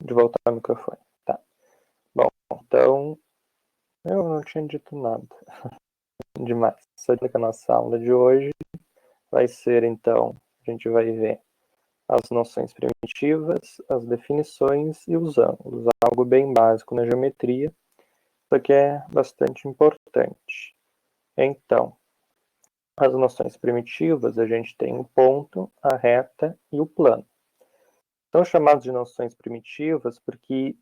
de voltar ao microfone. Tá. Bom, então, eu não tinha dito nada demais. Só que a nossa aula de hoje vai ser, então, a gente vai ver as noções primitivas, as definições e os ângulos. Algo bem básico na geometria, isso aqui é bastante importante. Então, as noções primitivas, a gente tem o ponto, a reta e o plano. São chamados de noções primitivas porque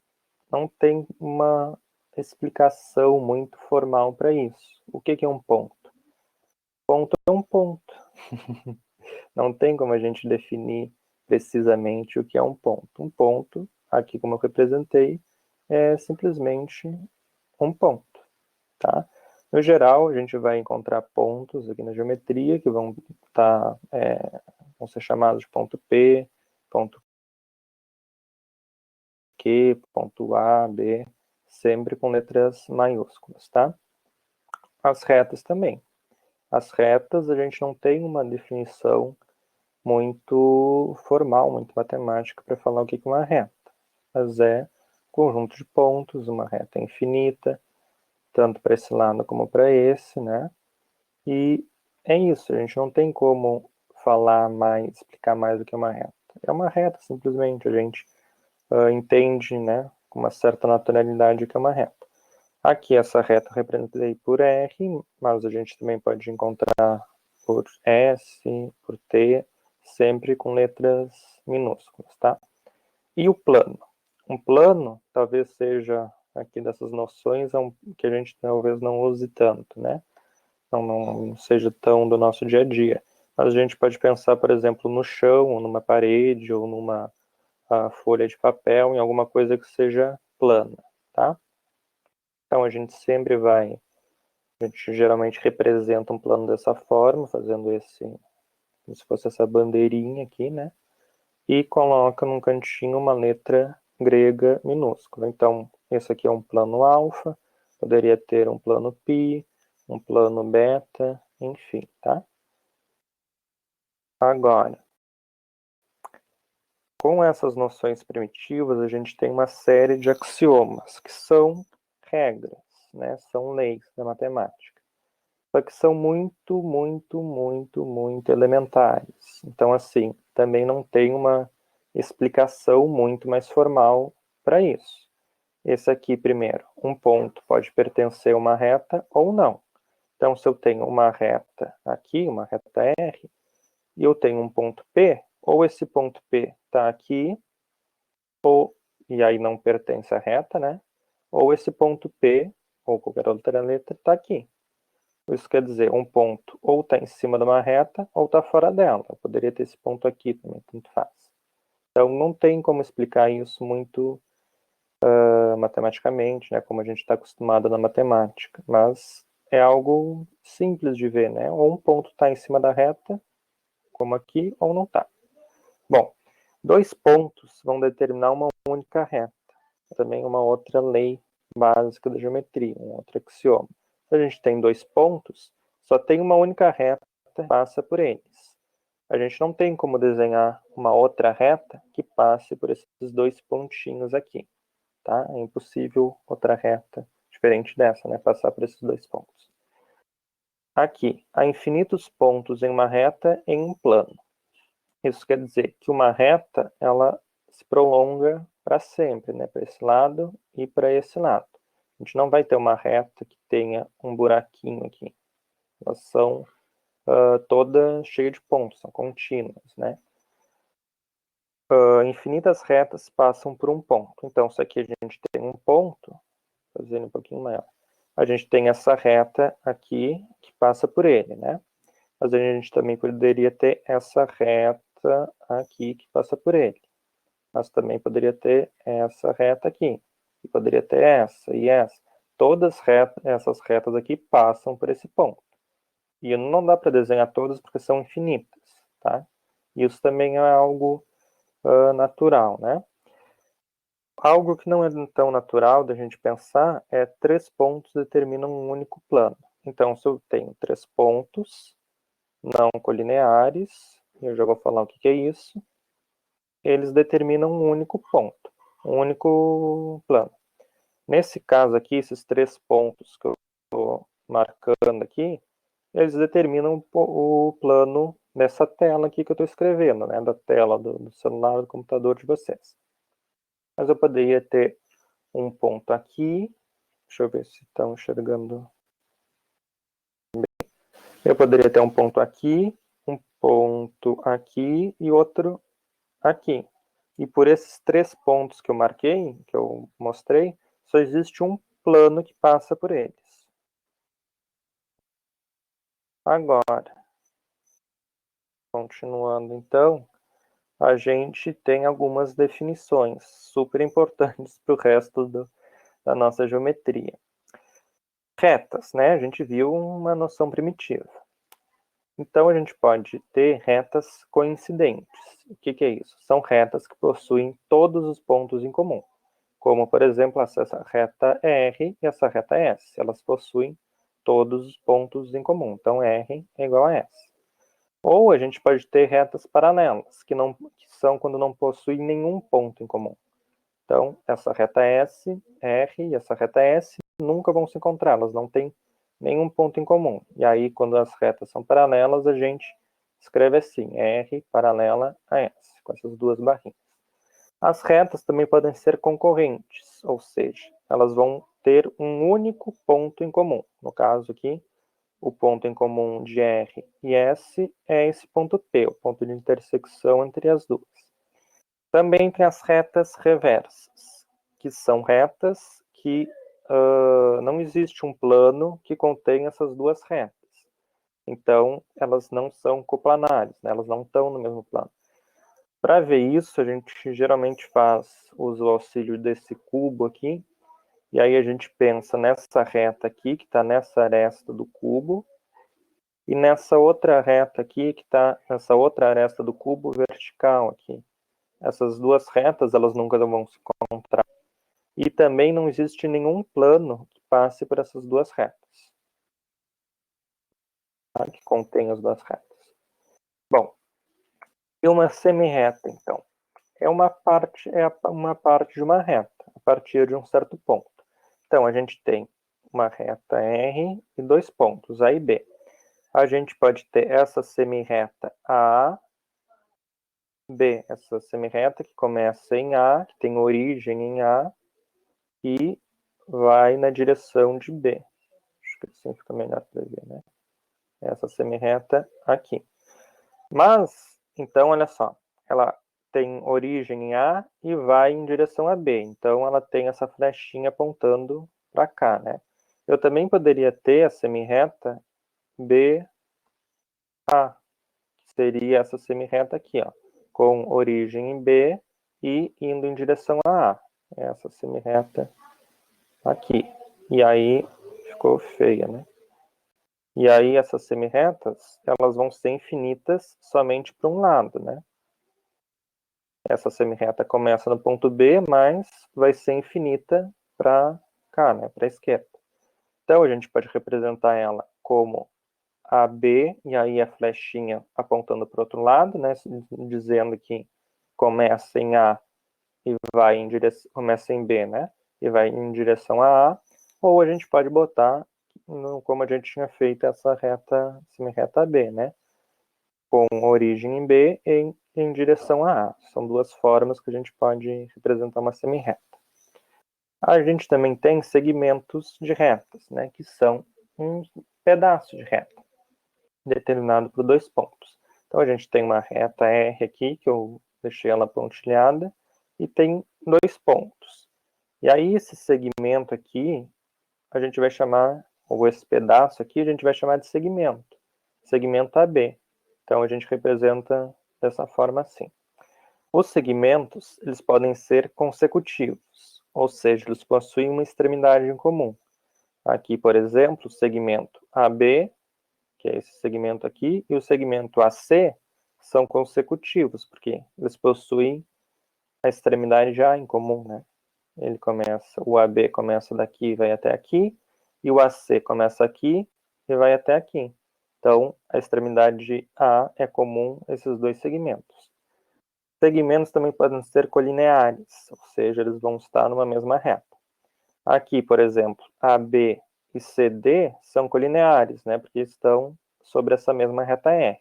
não tem uma explicação muito formal para isso. O que é um ponto? Ponto é um ponto. Não tem como a gente definir precisamente o que é um ponto. Um ponto, aqui como eu representei, é simplesmente um ponto, tá? No geral, a gente vai encontrar pontos aqui na geometria que vão ser chamados de ponto P, ponto Q, ponto A, B, sempre com letras maiúsculas, tá? As retas também. As retas, a gente não tem uma definição muito formal, muito matemática para falar o que é uma reta. Mas é conjunto de pontos, uma reta infinita, tanto para esse lado como para esse, né? E é isso, a gente não tem como falar mais, explicar mais do que uma reta. É uma reta, simplesmente, a gente entende, né, com uma certa naturalidade o que é uma reta. Aqui essa reta eu representei por R, mas a gente também pode encontrar por S, por T, sempre com letras minúsculas, tá? E o plano? Um plano talvez seja, aqui dessas noções, que a gente talvez não use tanto, né? Não seja tão do nosso dia a dia. Mas a gente pode pensar, por exemplo, no chão, ou numa parede, ou numa folha de papel, em alguma coisa que seja plana, tá? Então a gente geralmente representa um plano dessa forma, fazendo como se fosse essa bandeirinha aqui, né? E coloca num cantinho uma letra grega minúscula. Então, esse aqui é um plano alfa, poderia ter um plano π, um plano beta, enfim, tá? Agora, com essas noções primitivas, a gente tem uma série de axiomas, que são regras, né? São leis da matemática. Só que são muito, muito, muito, muito elementares. Então, assim, também não tem uma explicação muito mais formal para isso. Esse aqui, primeiro, um ponto pode pertencer a uma reta ou não. Então, se eu tenho uma reta aqui, uma reta R, e eu tenho um ponto P, ou esse ponto P está aqui, e aí não pertence à reta, né? Ou esse ponto P, ou qualquer outra letra, está aqui. Isso quer dizer, um ponto ou está em cima de uma reta ou está fora dela. Eu poderia ter esse ponto aqui também, tanto faz. Então, não tem como explicar isso muito matematicamente, né, como a gente está acostumado na matemática. Mas é algo simples de ver, né? Ou um ponto está em cima da reta, como aqui, ou não está. Bom, dois pontos vão determinar uma única reta. Também uma outra lei básica da geometria, um outro axioma. Se a gente tem dois pontos, só tem uma única reta que passa por eles. A gente não tem como desenhar uma outra reta que passe por esses dois pontinhos aqui, tá? É impossível outra reta diferente dessa, né? Passar por esses dois pontos. Aqui, há infinitos pontos em uma reta em um plano. Isso quer dizer que uma reta, ela se prolonga para sempre, né? Para esse lado e para esse lado. A gente não vai ter uma reta que tenha um buraquinho aqui. Elas são todas cheias de pontos, são contínuas, né? Infinitas retas passam por um ponto. Então, se aqui a gente tem um ponto, fazendo um pouquinho maior, a gente tem essa reta aqui que passa por ele, né? Mas a gente também poderia ter essa reta aqui que passa por ele. Mas também poderia ter essa reta aqui. E poderia ter essa e essa. Todas essas retas aqui passam por esse ponto. E não dá para desenhar todas porque são infinitas, tá? Isso também é algo natural, né? Algo que não é tão natural da gente pensar é três pontos determinam um único plano. Então, se eu tenho três pontos não colineares, eu já vou falar o que é isso, eles determinam um único ponto. um único plano. Nesse caso aqui, esses 3 pontos que eu estou marcando aqui, eles determinam o plano dessa tela aqui que eu estou escrevendo, né? Da tela do celular, do computador de vocês. Mas eu poderia ter um ponto aqui. Deixa eu ver se estão enxergando. Eu poderia ter um ponto aqui e outro aqui. E por esses 3 pontos que eu marquei, que eu mostrei, só existe um plano que passa por eles. Agora, continuando então, a gente tem algumas definições super importantes para o resto da nossa geometria. Retas, né? A gente viu uma noção primitiva. Então, a gente pode ter retas coincidentes. O que é isso? São retas que possuem todos os pontos em comum. Como, por exemplo, essa reta R e essa reta S. Elas possuem todos os pontos em comum. Então, R é igual a S. Ou a gente pode ter retas paralelas, que são quando não possuem nenhum ponto em comum. Então, essa reta S, R e essa reta S nunca vão se encontrar, elas não têm nenhum ponto em comum. E aí, quando as retas são paralelas, a gente escreve assim, R paralela a S, com essas duas barrinhas. As retas também podem ser concorrentes, ou seja, elas vão ter um único ponto em comum. No caso aqui, o ponto em comum de R e S é esse ponto P, o ponto de intersecção entre as duas. Também tem as retas reversas, que são retas que não existe um plano que contém essas duas retas. Então, elas não são coplanares, né? Elas não estão no mesmo plano. Para ver isso, a gente geralmente usa o auxílio desse cubo aqui, e aí a gente pensa nessa reta aqui, que está nessa aresta do cubo, e nessa outra reta aqui, que está nessa outra aresta do cubo vertical aqui. Essas duas retas, elas nunca vão se encontrar. E também não existe nenhum plano que passe por essas duas retas, tá? Que contém as duas retas. Bom, e uma semirreta, então? É uma parte de uma reta, a partir de um certo ponto. Então, a gente tem uma reta R e 2 pontos, A e B. A gente pode ter essa semirreta A, B, essa semirreta que começa em A, que tem origem em A, e vai na direção de B. Acho que assim fica melhor para ver, né? Essa semirreta aqui. Mas, então, olha só, ela tem origem em A e vai em direção a B. Então, ela tem essa flechinha apontando para cá, né? Eu também poderia ter a semirreta BA, que seria essa semirreta aqui, ó, com origem em B e indo em direção a A. Essa semirreta aqui. E aí, ficou feia, né? E aí, essas semirretas, elas vão ser infinitas somente para um lado, né? Essa semirreta começa no ponto B, mas vai ser infinita para cá, né? Para a esquerda. Então, a gente pode representar ela como AB, e aí a flechinha apontando para o outro lado, né? Dizendo que começa em A e vai em direção... Começa em B, né? E vai em direção a A. Ou a gente pode botar como a gente tinha feito essa semirreta B, né? Com origem em B e em direção a A. São duas formas que a gente pode representar uma semirreta. A gente também tem segmentos de retas, né? Que são um pedaço de reta, determinado por 2 pontos. Então, a gente tem uma reta R aqui, que eu deixei ela pontilhada, e tem 2 pontos. E aí, esse segmento aqui, a gente vai chamar, ou esse pedaço aqui, a gente vai chamar de segmento AB. Então, a gente representa dessa forma assim. Os segmentos, eles podem ser consecutivos, ou seja, eles possuem uma extremidade em comum. Aqui, por exemplo, o segmento AB, que é esse segmento aqui, e o segmento AC são consecutivos, porque eles possuem a extremidade já em comum, né? O AB começa daqui e vai até aqui, e o AC começa aqui e vai até aqui. Então, a extremidade A é comum a esses dois segmentos. Segmentos também podem ser colineares, ou seja, eles vão estar numa mesma reta. Aqui, por exemplo, AB e CD são colineares, né, porque estão sobre essa mesma reta R.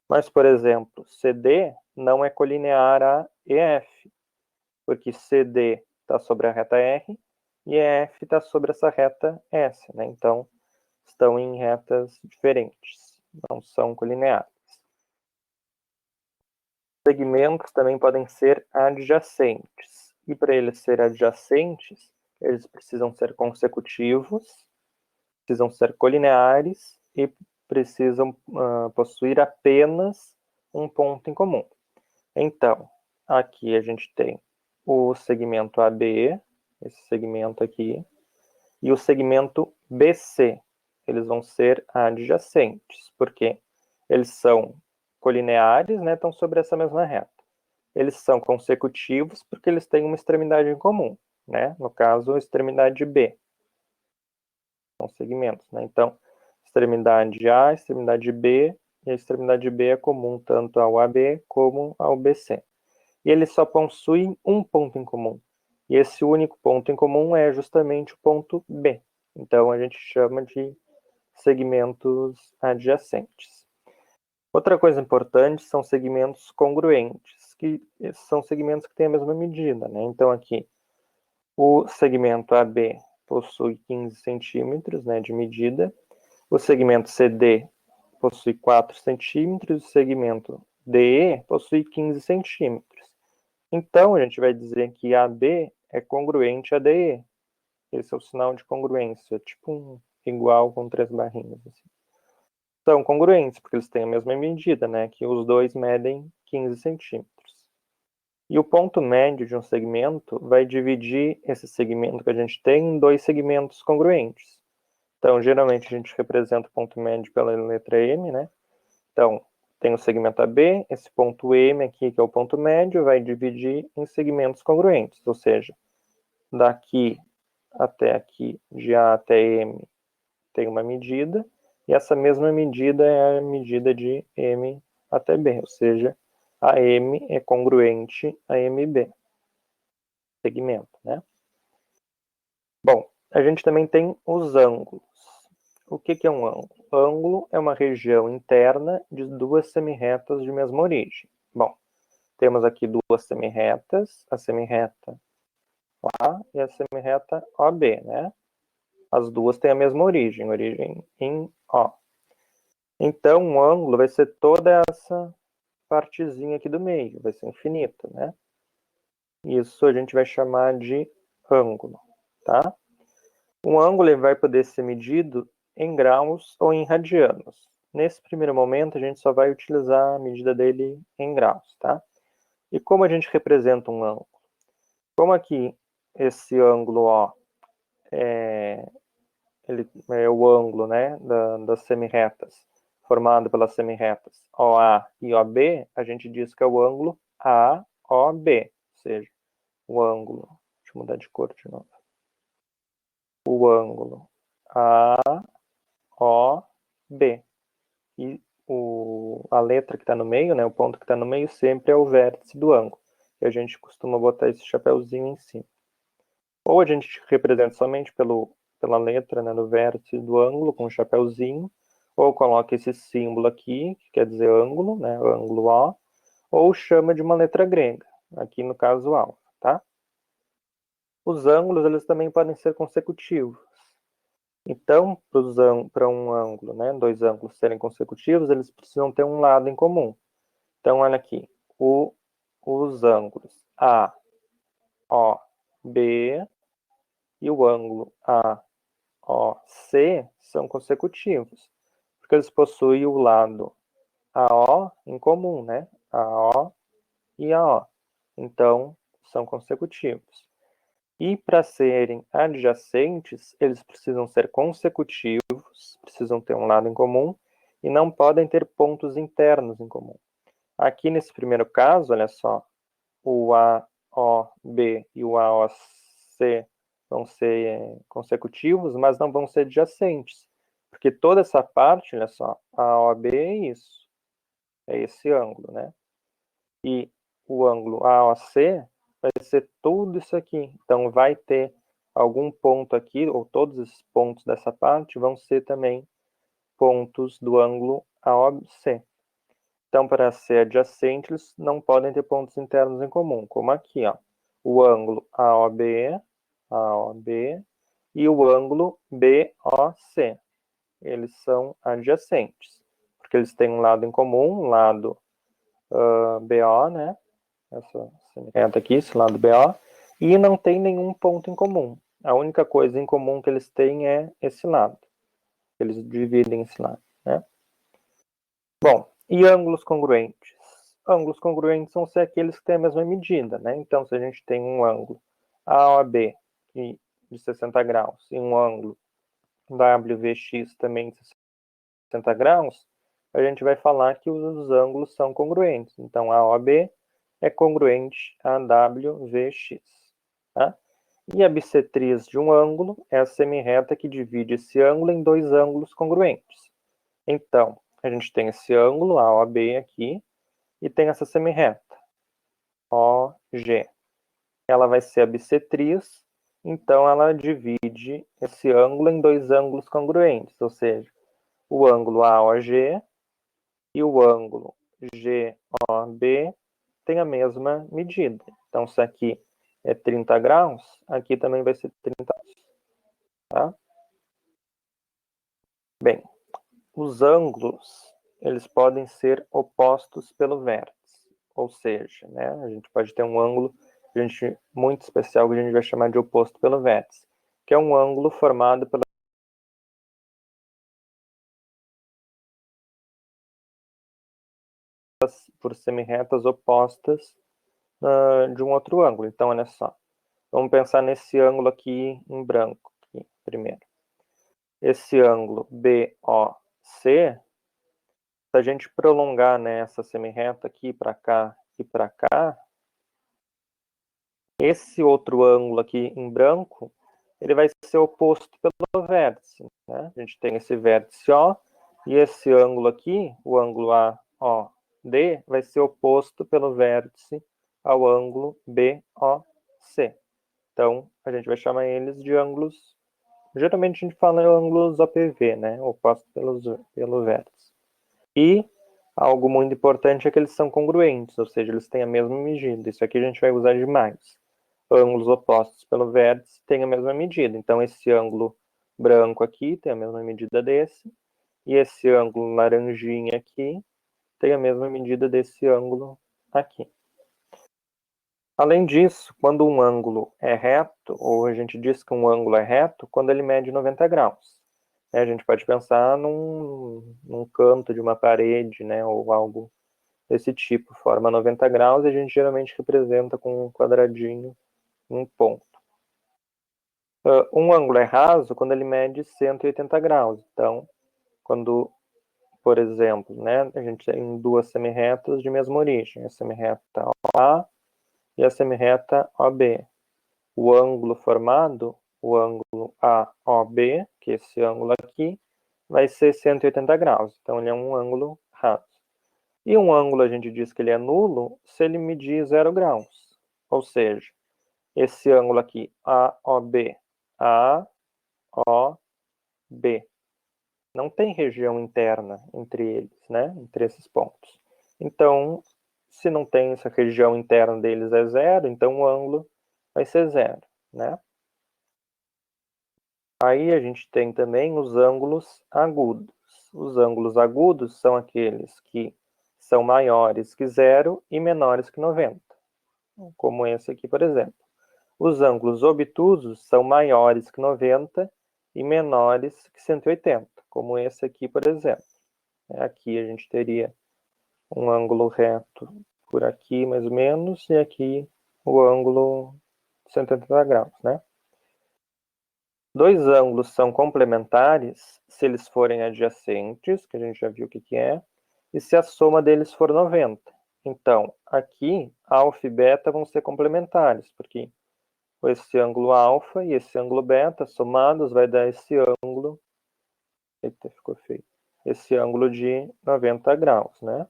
Mas, por exemplo, CD não é colinear a EF, porque CD está sobre a reta R e EF está sobre essa reta S, né? Então, estão em retas diferentes, não são colineares. Segmentos também podem ser adjacentes, e para eles serem adjacentes, eles precisam ser consecutivos, precisam ser colineares e precisam possuir apenas um ponto em comum. Então, aqui a gente tem o segmento AB, esse segmento aqui, e o segmento BC. Eles vão ser adjacentes, porque eles são colineares, né, estão sobre essa mesma reta. Eles são consecutivos porque eles têm uma extremidade em comum, né? No caso, a extremidade B. São segmentos, né? Então, extremidade A, extremidade B, e a extremidade B é comum tanto ao AB como ao BC. E eles só possuem um ponto em comum. E esse único ponto em comum é justamente o ponto B. Então, a gente chama de segmentos adjacentes. Outra coisa importante são segmentos congruentes, que são segmentos que têm a mesma medida, né? Então, aqui, o segmento AB possui 15 centímetros, né, de medida, o segmento CD possui 4 centímetros, o segmento DE possui 15 centímetros. Então, a gente vai dizer que AB é congruente a DE. Esse é o sinal de congruência, tipo um igual com 3 barrinhas. Assim. São congruentes, porque eles têm a mesma medida, né? Que os dois medem 15 centímetros. E o ponto médio de um segmento vai dividir esse segmento que a gente tem em dois segmentos congruentes. Então, geralmente, a gente representa o ponto médio pela letra M, né? Então, tem o segmento AB, esse ponto M aqui, que é o ponto médio, vai dividir em segmentos congruentes, ou seja, daqui até aqui, de A até M, tem uma medida, e essa mesma medida é a medida de M até B, ou seja, a M é congruente a MB, segmento, né? Bom, a gente também tem os ângulos. O que é um ângulo? Ângulo é uma região interna de duas semirretas de mesma origem. Bom, temos aqui duas semirretas, a semirreta A e a semirreta OB, né? As duas têm a mesma origem em O. Então, um ângulo vai ser toda essa partezinha aqui do meio, vai ser infinita, né? Isso a gente vai chamar de ângulo, tá? Um ângulo vai poder ser medido em graus ou em radianos. Nesse primeiro momento, a gente só vai utilizar a medida dele em graus, tá? E como a gente representa um ângulo? Como aqui esse ângulo O ele é o ângulo, né, das semirretas, formado pelas semirretas OA e OB, a gente diz que é o ângulo AOB, ou seja, o ângulo, deixa eu mudar de cor de novo, o ângulo AOB. E a letra que está no meio, né, o ponto que está no meio, sempre é o vértice do ângulo. E a gente costuma botar esse chapéuzinho em cima. Ou a gente representa somente pela letra, né, do vértice do ângulo, com o chapéuzinho, ou coloca esse símbolo aqui, que quer dizer ângulo, né, ângulo O, ou chama de uma letra grega, aqui no caso alfa, tá? Os ângulos, eles também podem ser consecutivos. Então, para um ângulo, né, dois ângulos serem consecutivos, eles precisam ter um lado em comum. Então, olha aqui, os ângulos A, O, B e o ângulo AOC são consecutivos, porque eles possuem o lado AO em comum, né? AO e AO. Então, são consecutivos. E para serem adjacentes, eles precisam ser consecutivos, precisam ter um lado em comum e não podem ter pontos internos em comum. Aqui nesse primeiro caso, olha só, o AOB e o AOC vão ser consecutivos, mas não vão ser adjacentes, porque toda essa parte, olha só, AOB é isso, é esse ângulo, né? E o ângulo AOC vai ser tudo isso aqui. Então, vai ter algum ponto aqui, ou todos esses pontos dessa parte vão ser também pontos do ângulo AOC. Então, para ser adjacente, eles não podem ter pontos internos em comum, como aqui, ó, o ângulo AOB e o ângulo BOC. Eles são adjacentes, porque eles têm um lado em comum, um lado BO, né? Essa reta aqui, esse lado BO, e não tem nenhum ponto em comum. A única coisa em comum que eles têm é esse lado. Eles dividem esse lado, né? Bom, e ângulos congruentes? Ângulos congruentes são aqueles que têm a mesma medida, né? Então, se a gente tem um ângulo AOB de 60 graus e um ângulo WVX também de 60 graus, a gente vai falar que os ângulos são congruentes. Então, a OB é congruente a WVX. Tá? E a bissetriz de um ângulo é a semirreta que divide esse ângulo em dois ângulos congruentes. Então, a gente tem esse ângulo, a OB aqui, e tem essa semirreta, OG. Ela vai ser a bissetriz, então ela divide esse ângulo em dois ângulos congruentes, ou seja, o ângulo AOG e o ângulo GOB tem a mesma medida. Então, se aqui é 30 graus, aqui também vai ser 30 graus. Tá? Bem, os ângulos, eles podem ser opostos pelo vértice. Ou seja, né, a gente pode ter um ângulo muito especial que a gente vai chamar de oposto pelo vértice, que é um ângulo formado por semirretas opostas de um outro ângulo. Então, olha só. Vamos pensar nesse ângulo aqui em branco, aqui, primeiro. Esse ângulo BOC, se a gente prolongar, né, essa semirreta aqui para cá e para cá, esse outro ângulo aqui em branco, ele vai ser oposto pelo vértice. Né? A gente tem esse vértice O, e esse ângulo aqui, o ângulo AOD, vai ser oposto pelo vértice ao ângulo BOC. Então, a gente vai chamar eles de ângulos. Geralmente a gente fala em ângulos OPV, né? Opostos pelo vértice. E algo muito importante é que eles são congruentes, ou seja, eles têm a mesma medida. Isso aqui a gente vai usar demais. Ângulos opostos pelo vértice têm a mesma medida. Então, esse ângulo branco aqui tem a mesma medida desse, e esse ângulo laranjinha aqui tem a mesma medida desse ângulo aqui. Além disso, quando um ângulo é reto, ou a gente diz que um ângulo é reto, quando ele mede 90 graus. A gente pode pensar num canto de uma parede, né, ou algo desse tipo, forma 90 graus, e a gente geralmente representa com um quadradinho um ponto. Um ângulo é raso quando ele mede 180 graus. Então, quando, por exemplo, né, a gente tem duas semirretas de mesma origem, a semirreta OA e a semirreta OB. O ângulo formado, o ângulo AOB, que é esse ângulo aqui, vai ser 180 graus. Então, ele é um ângulo raso. E um ângulo, a gente diz que ele é nulo se ele medir 0 graus. Ou seja, esse ângulo aqui, AOB, AOB, não tem região interna entre eles, né? Entre esses pontos. Então, se não tem essa região interna deles é 0, então o ângulo vai ser 0, né? Aí a gente tem também os ângulos agudos. Os ângulos agudos são aqueles que são maiores que 0 e menores que 90, como esse aqui, por exemplo. Os ângulos obtusos são maiores que 90 e menores que 180, como esse aqui, por exemplo. Aqui a gente teria um ângulo reto por aqui, mais ou menos, e aqui o ângulo 180 graus, né? Dois ângulos são complementares se eles forem adjacentes, que a gente já viu o que é, e se a soma deles for 90. Então, aqui, alfa e beta vão ser complementares, porque esse ângulo alfa e esse ângulo beta somados vai dar esse ângulo, eita, ficou feio, esse ângulo de 90 graus, né?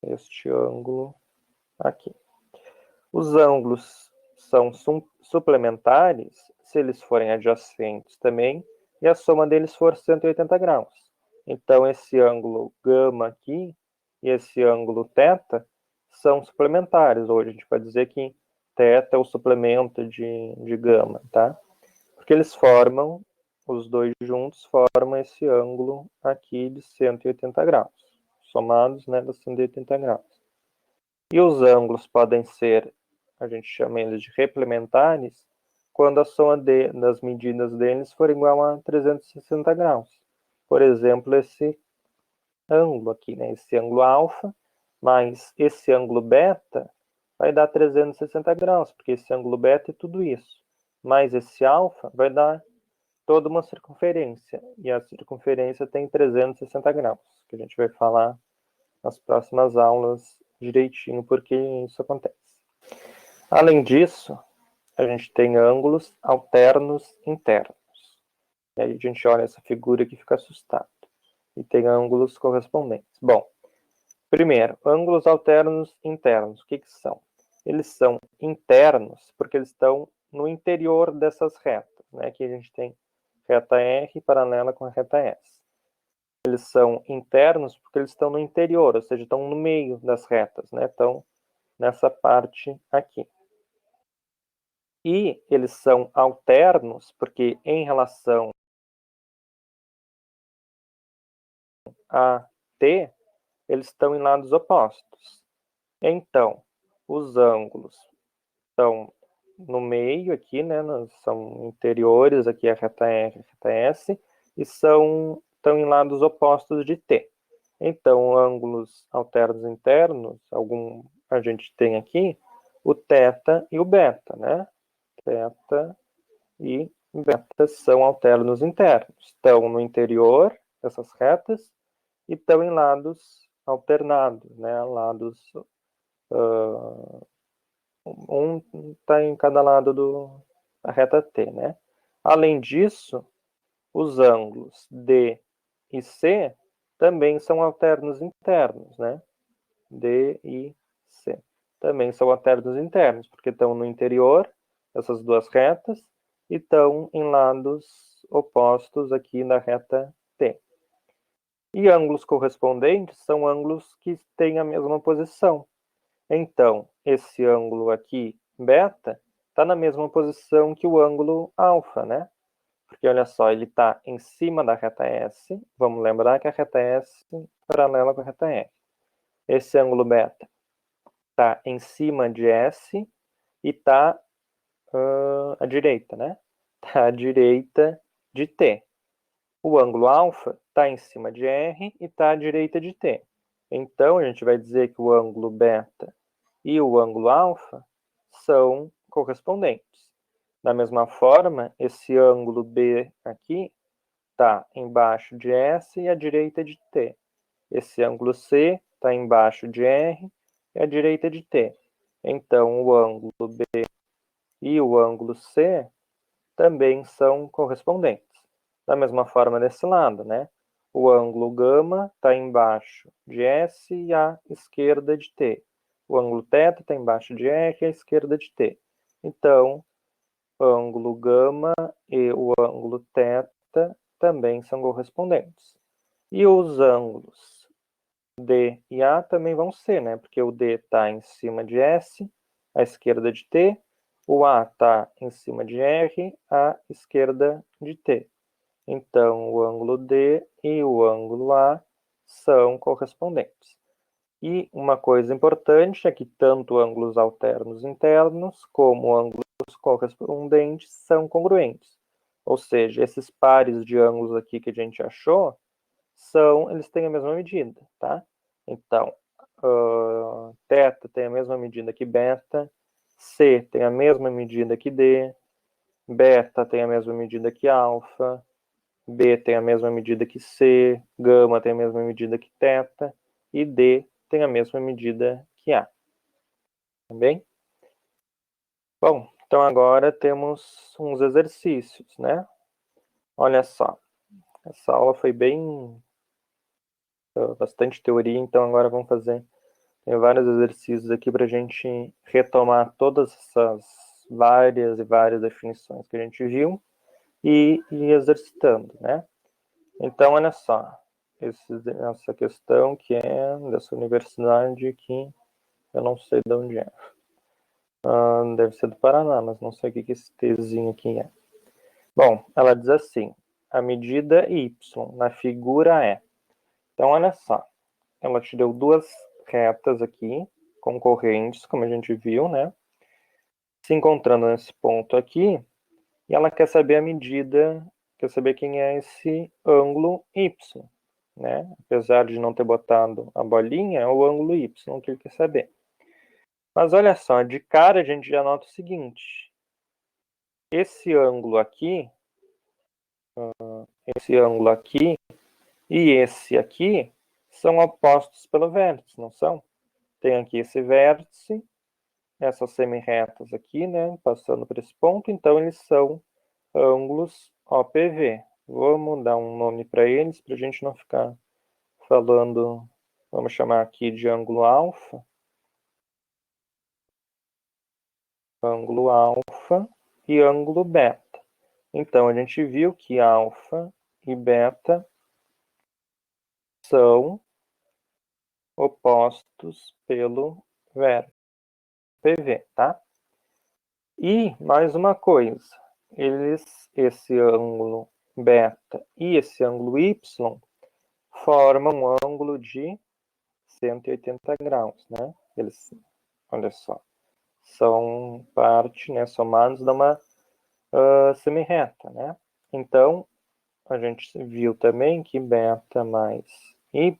este ângulo aqui. Os ângulos são suplementares se eles forem adjacentes também e a soma deles for 180 graus. Então, esse ângulo gama aqui e esse ângulo θ são suplementares. Hoje a gente pode dizer que θ é o suplemento de gama, tá? Porque eles formam, os dois juntos formam esse ângulo aqui de 180 graus, somados, né, dos 180 graus. E os ângulos podem ser, a gente chama eles de replementares, quando a soma das medidas deles for igual a 360 graus. Por exemplo, esse ângulo aqui, né, esse ângulo alfa, mais esse ângulo beta, vai dar 360 graus, porque esse ângulo beta é tudo isso. Mais esse alfa vai dar toda uma circunferência, e a circunferência tem 360 graus, que a gente vai falar nas próximas aulas direitinho porque isso acontece. Além disso, a gente tem ângulos alternos internos. E aí a gente olha essa figura aqui e fica assustado. E tem ângulos correspondentes. Bom, primeiro, ângulos alternos internos. O que são? Eles são internos porque eles estão no interior dessas retas. Né? Aqui a gente tem reta R paralela com a reta S. Eles são internos porque eles estão no interior, ou seja, estão no meio das retas, né? Estão nessa parte aqui. E eles são alternos porque em relação a T, eles estão em lados opostos. Então, os ângulos estão no meio aqui, né? São interiores, aqui a reta R e a reta S, e estão em lados opostos de T. Então, ângulos alternos internos, a gente tem aqui o θ e o beta, né? Θ e beta são alternos internos. Estão no interior dessas retas e estão em lados alternados, né? Lados, um está em cada lado da reta T, né? Além disso, os ângulos D e C também são alternos internos, né? D e C. Também são alternos internos, porque estão no interior, essas duas retas, e estão em lados opostos aqui na reta T. E ângulos correspondentes são ângulos que têm a mesma posição. Então, esse ângulo aqui, beta, está na mesma posição que o ângulo alfa, né? Porque, olha só, ele está em cima da reta S. Vamos lembrar que a reta S é paralela com a reta R. Esse ângulo beta está em cima de S e está à direita, né? Está à direita de T. O ângulo alfa está em cima de R e está à direita de T. Então, a gente vai dizer que o ângulo beta e o ângulo alfa são correspondentes. Da mesma forma, esse ângulo B aqui está embaixo de S e à direita de T. Esse ângulo C está embaixo de R e à direita de T. Então, o ângulo B e o ângulo C também são correspondentes. Da mesma forma desse lado, né? O ângulo gama está embaixo de S e à esquerda de T. O ângulo θ está embaixo de R e à esquerda de T. Então, o ângulo gama e o ângulo θ também são correspondentes. E os ângulos D e A também vão ser, né? Porque o D está em cima de S, à esquerda de T. O A está em cima de R, à esquerda de T. Então, o ângulo D e o ângulo A são correspondentes. E uma coisa importante é que tanto ângulos alternos internos como ângulos correspondentes são congruentes. Ou seja, esses pares de ângulos aqui que a gente achou, eles têm a mesma medida, tá? Então, θ tem a mesma medida que beta, C tem a mesma medida que D, beta tem a mesma medida que alfa, B tem a mesma medida que C, gama tem a mesma medida que θ, e D tem a mesma medida que A. Tá bem? Bom, então agora temos uns exercícios, né? Olha só, essa aula foi bastante teoria, então agora vamos fazer Tem vários exercícios aqui para a gente retomar todas essas várias e várias definições que a gente viu e ir exercitando, né? Então, olha só, essa questão que é dessa universidade que eu não sei de onde é. Deve ser do Paraná, mas não sei o que esse Tzinho aqui é. Bom, ela diz assim, a medida y na figura é. Então, olha só, ela te deu duas retas aqui, concorrentes, como a gente viu, né? Se encontrando nesse ponto aqui, e ela quer saber a medida, quer saber quem é esse ângulo y, né? Apesar de não ter botado a bolinha, é o ângulo y que ele quer saber. Mas olha só, de cara a gente já nota o seguinte, esse ângulo aqui e esse aqui são opostos pelo vértice, não são? Tem aqui esse vértice, essas semi-retas aqui, né, passando por esse ponto, então eles são ângulos OPV. Vamos dar um nome para eles, para a gente não ficar falando, vamos chamar aqui de ângulo alfa e ângulo beta. Então, a gente viu que alfa e beta são opostos pelo vértice PV, tá? E mais uma coisa, esse ângulo beta e esse ângulo y formam um ângulo de 180 graus, né? Eles, olha só, são parte, né, somados de uma semi-reta, né? Então, a gente viu também que beta mais y,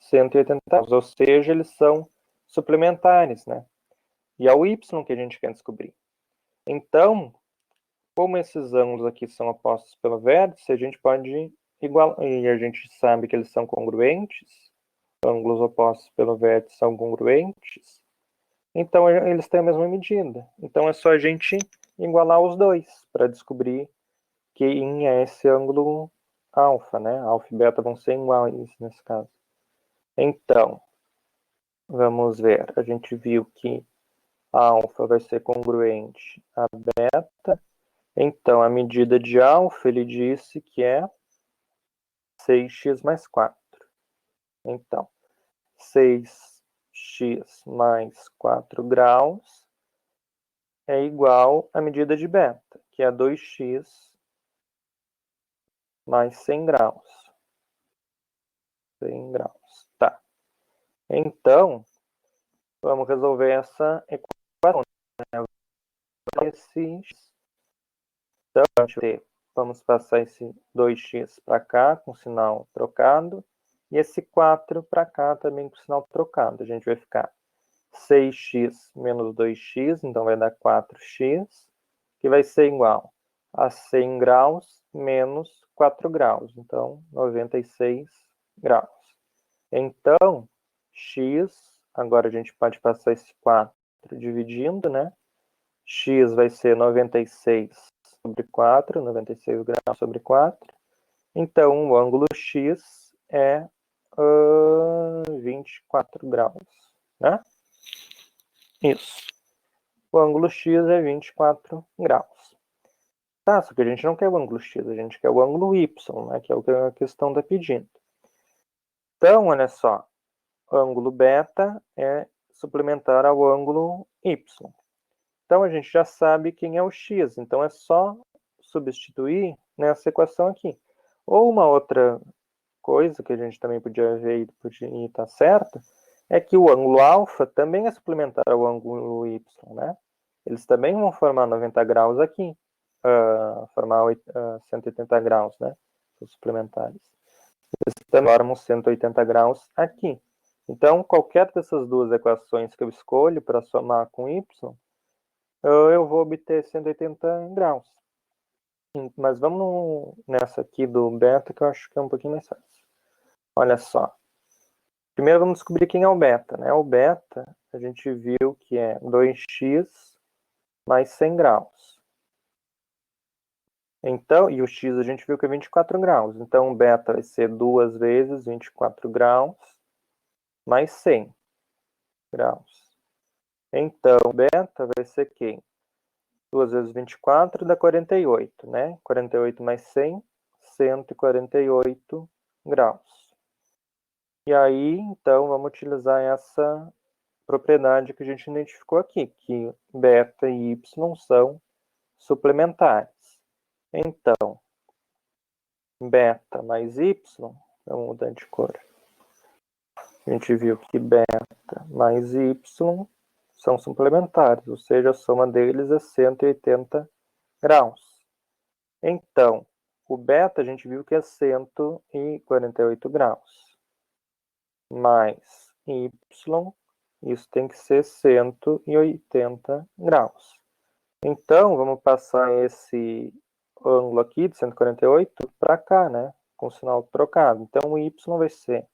180 graus, ou seja, eles são suplementares, né? E é o y que a gente quer descobrir. Então, como esses ângulos aqui são opostos pelo vértice, a gente pode igualar, e a gente sabe que eles são congruentes, ângulos opostos pelo vértice são congruentes, então eles têm a mesma medida. Então é só a gente igualar os dois para descobrir quem é esse ângulo alfa, né? Alfa e beta vão ser iguais nesse caso. Então, vamos ver. A gente viu que alfa vai ser congruente a beta. Então, a medida de alfa, ele disse que é 6x mais 4. Então, 6x mais 4 graus é igual à medida de beta, que é 2x mais 100 graus. 100 graus, tá. Então, vamos resolver essa equação. Né? Então, vamos passar esse 2x para cá com sinal trocado e esse 4 para cá também com sinal trocado. A gente vai ficar 6x menos 2x, então vai dar 4x, que vai ser igual a 100 graus menos 4 graus, então 96 graus. Então, x, agora a gente pode passar esse 4 dividindo, né? X vai ser 96 sobre 4, 96 graus sobre 4. Então, o ângulo X é 24 graus, né? Isso. O ângulo X é 24 graus. Tá, só que a gente não quer o ângulo X, a gente quer o ângulo Y, né? Que é o que a questão está pedindo. Então, olha só. Ângulo beta é suplementar ao ângulo Y. Então, a gente já sabe quem é o x, então é só substituir nessa equação aqui. Ou uma outra coisa que a gente também podia ver e estar certo, é que o ângulo alfa também é suplementar ao ângulo y, né? Eles também vão formar 90 graus aqui, formar 180 graus, né? Os suplementares. Eles também formam 180 graus aqui. Então, qualquer dessas duas equações que eu escolho para somar com y, eu vou obter 180 graus. Mas vamos nessa aqui do beta, que eu acho que é um pouquinho mais fácil. Olha só. Primeiro vamos descobrir quem é o beta, né? O beta, a gente viu que é 2x mais 100 graus. Então, e o x a gente viu que é 24 graus. Então, o beta vai ser 2 vezes 24 graus mais 100. graus. Então, beta vai ser quem? 2 vezes 24 dá 48, né? 48 mais 100, 148 graus. E aí, então, vamos utilizar essa propriedade que a gente identificou aqui, que beta e y são suplementares. Então, beta mais y, vamos mudar de cor. A gente viu que beta mais y são suplementares, ou seja, a soma deles é 180 graus. Então, o beta a gente viu que é 148 graus. Mais y, isso tem que ser 180 graus. Então, vamos passar esse ângulo aqui de 148 para cá, né? Com o sinal trocado. Então, o y vai ser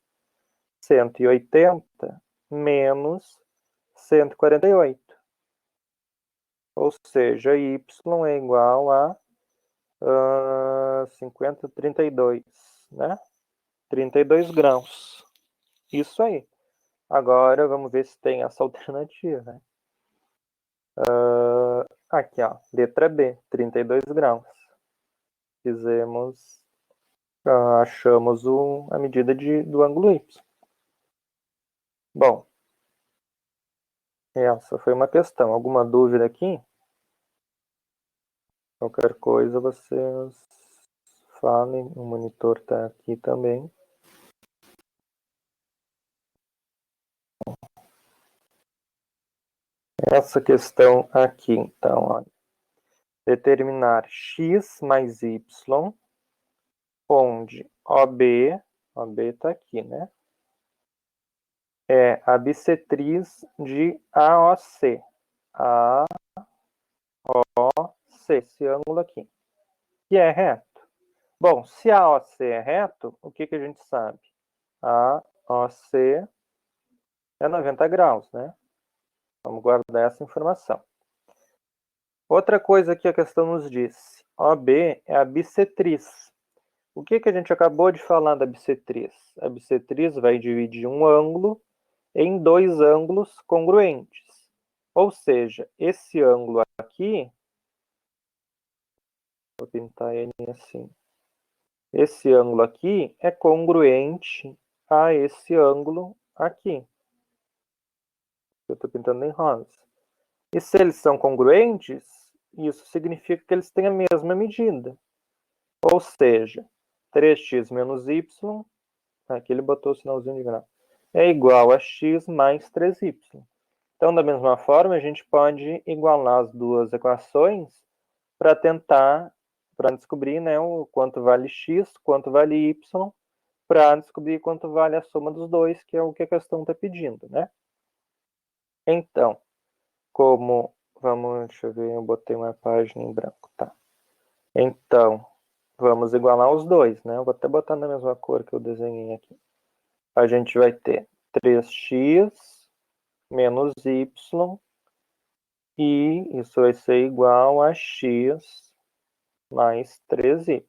180 menos 148. Ou seja, y é igual a 32, né? 32 graus. Isso aí. Agora, vamos ver se tem essa alternativa, né? Aqui, ó, letra B, 32 graus. Fizemos, achamos a medida do ângulo y. Bom, essa foi uma questão. Alguma dúvida aqui? Qualquer coisa vocês falem. O monitor está aqui também. Essa questão aqui, então, olha. Determinar x mais y, onde OB está aqui, né? É a bissetriz de AOC. AOC, esse ângulo aqui, que é reto. Bom, se AOC é reto, o que a gente sabe? AOC é 90 graus, né? Vamos guardar essa informação. Outra coisa que a questão nos diz. OB é a bissetriz. O que a gente acabou de falar da bissetriz? A bissetriz vai dividir um ângulo em dois ângulos congruentes. Ou seja, esse ângulo aqui, vou pintar ele assim. Esse ângulo aqui é congruente a esse ângulo aqui. Eu estou pintando em rosa. E se eles são congruentes, isso significa que eles têm a mesma medida. Ou seja, 3x menos y, aqui ele botou o sinalzinho de grau, é igual a x mais 3y. Então, da mesma forma, a gente pode igualar as duas equações para descobrir, né, o quanto vale x, quanto vale y, para descobrir quanto vale a soma dos dois, que é o que a questão está pedindo, né? Então, deixa eu ver, eu botei uma página em branco, tá? Então, vamos igualar os dois, né? Eu vou até botar na mesma cor que eu desenhei aqui. A gente vai ter 3x menos y, e isso vai ser igual a x mais 3y.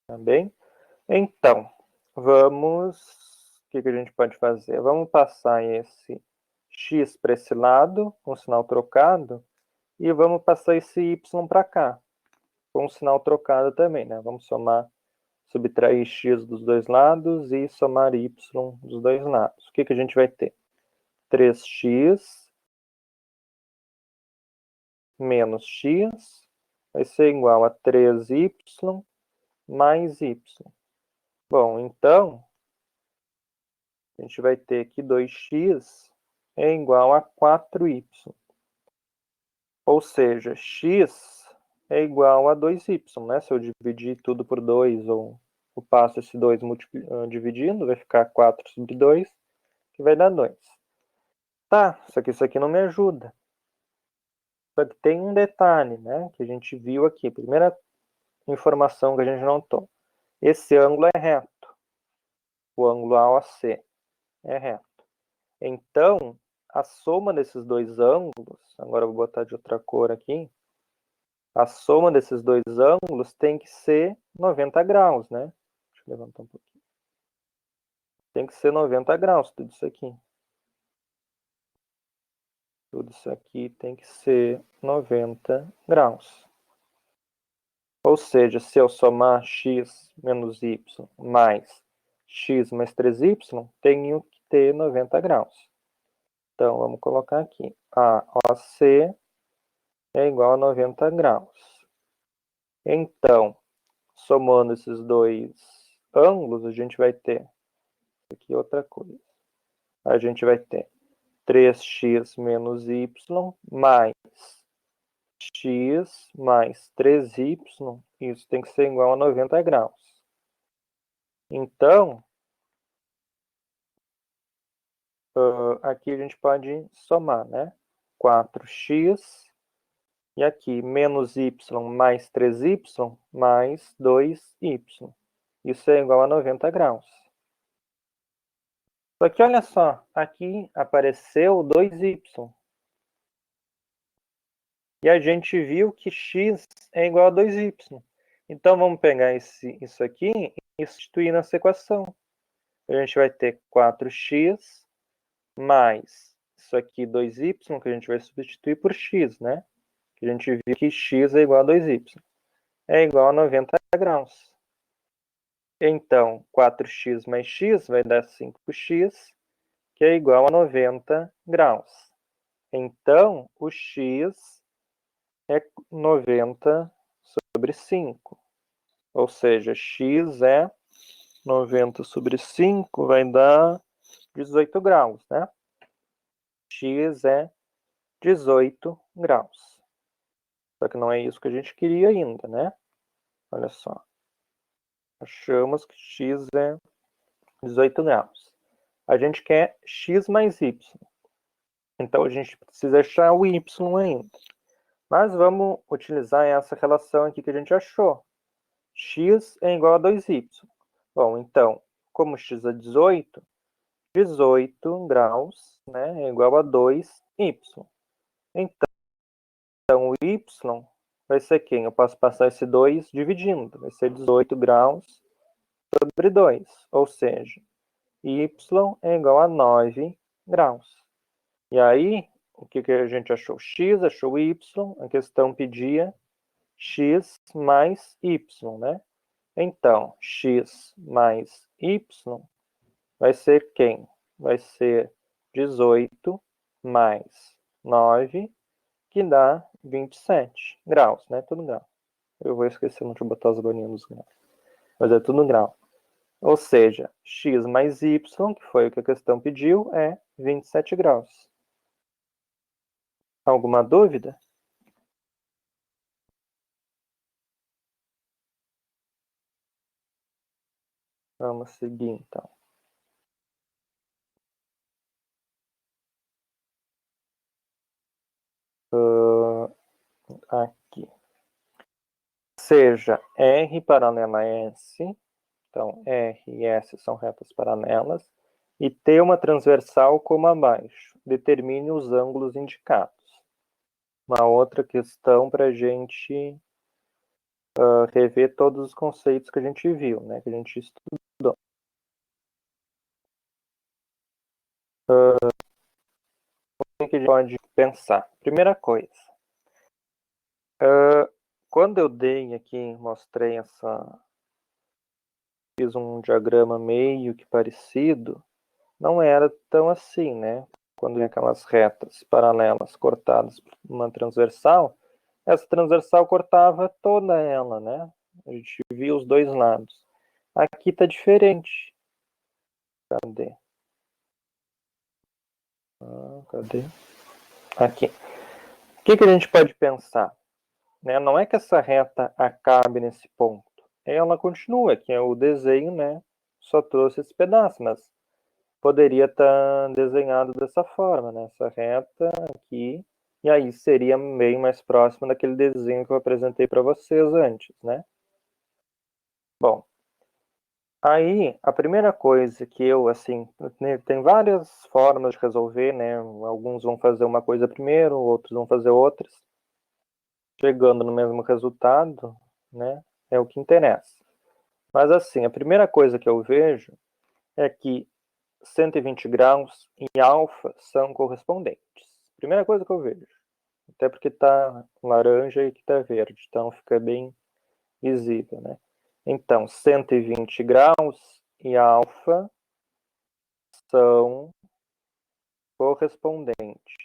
Tá bem? Então, o que a gente pode fazer? Vamos passar esse x para esse lado, com o sinal trocado, e vamos passar esse y para cá, com o sinal trocado também, né? Vamos subtrair x dos dois lados e somar y dos dois lados. O que a gente vai ter? 3x menos x vai ser igual a 3y mais y. Bom, então, a gente vai ter que 2x é igual a 4y. Ou seja, x é igual a 2y, né? Se eu dividir tudo por 2, ou eu passo esse 2 dividindo, vai ficar 4 sobre 2, que vai dar 2. Tá, só que isso aqui não me ajuda. Só que tem um detalhe, né? Que a gente viu aqui. Primeira informação que a gente notou. Esse ângulo é reto. O ângulo AOC é reto. Então, a soma desses dois ângulos, agora eu vou botar de outra cor aqui, a soma desses dois ângulos tem que ser 90 graus, né? Deixa eu levantar um pouquinho. tem que ser 90 graus, tudo isso aqui. Tudo isso aqui tem que ser 90 graus. Ou seja, se eu somar x menos y mais x mais 3y, tenho que ter 90 graus. Então, vamos colocar aqui. A OC é igual a 90 graus. Então, somando esses dois ângulos, a gente vai ter aqui outra coisa. A gente vai ter 3x menos y mais x mais 3y, isso tem que ser igual a 90 graus. Então, aqui a gente pode somar, né? 4x e aqui menos y mais 3y mais 2y. Isso é igual a 90 graus. Só que olha só, aqui apareceu 2y. E a gente viu que x é igual a 2y. Então, vamos pegar isso aqui e substituir nessa equação. A gente vai ter 4x mais isso aqui 2y, que a gente vai substituir por x, né? Que a gente viu que x é igual a 2y. É igual a 90 graus. Então, 4x mais x vai dar 5x, que é igual a 90 graus. Então, o x é 90 sobre 5. Ou seja, x é 90 sobre 5, vai dar 18 graus, né? X é 18 graus. Só que não é isso que a gente queria ainda, né? Olha só. Achamos que x é 18 graus. A gente quer x mais y. Então, a gente precisa achar o y ainda. Mas vamos utilizar essa relação aqui que a gente achou. X é igual a 2y. Bom, então, como x é 18, 18 graus, né, é igual a 2y. Então, o y vai ser quem? Eu posso passar esse 2 dividindo. Vai ser 18 graus sobre 2. Ou seja, y é igual a 9 graus. E aí, o que a gente achou? X achou y, a questão pedia x mais y, né? Então, x mais y vai ser quem? Vai ser 18 mais 9, que dá 27 graus, né? Tudo grau. Eu vou esquecer, não deixa eu botar as bolinhas nos graus. Mas é tudo grau. Ou seja, x mais y, que foi o que a questão pediu, é 27 graus. Alguma dúvida? Vamos seguir, então. Aqui. Seja R paralela a S, então R e S são retas paralelas, e T uma transversal como abaixo. Determine os ângulos indicados. Uma outra questão para a gente rever todos os conceitos que a gente viu, né, que a gente estudou. O que a gente pode pensar? Primeira coisa, quando eu dei aqui, mostrei fiz um diagrama meio que parecido, não era tão assim, né? Quando tem aquelas retas paralelas cortadas por uma transversal, essa transversal cortava toda ela, né? A gente via os dois lados. Aqui tá diferente. Cadê? Cadê? Aqui. O que a gente pode pensar? Né? Não é que essa reta acabe nesse ponto. Ela continua, que é o desenho, né? Só trouxe esse pedaço, mas poderia estar desenhado dessa forma, né? Essa reta aqui, e aí seria bem mais próximo daquele desenho que eu apresentei para vocês antes, né? Bom, aí a primeira coisa que eu, assim, tem várias formas de resolver, né? Alguns vão fazer uma coisa primeiro, outros vão fazer outras. Chegando no mesmo resultado, né? É o que interessa. Mas assim, a primeira coisa que eu vejo é que 120 graus e alfa são correspondentes. Primeira coisa que eu vejo. Até porque está laranja e aqui está verde, então fica bem visível, né? Então, 120 graus e alfa são correspondentes.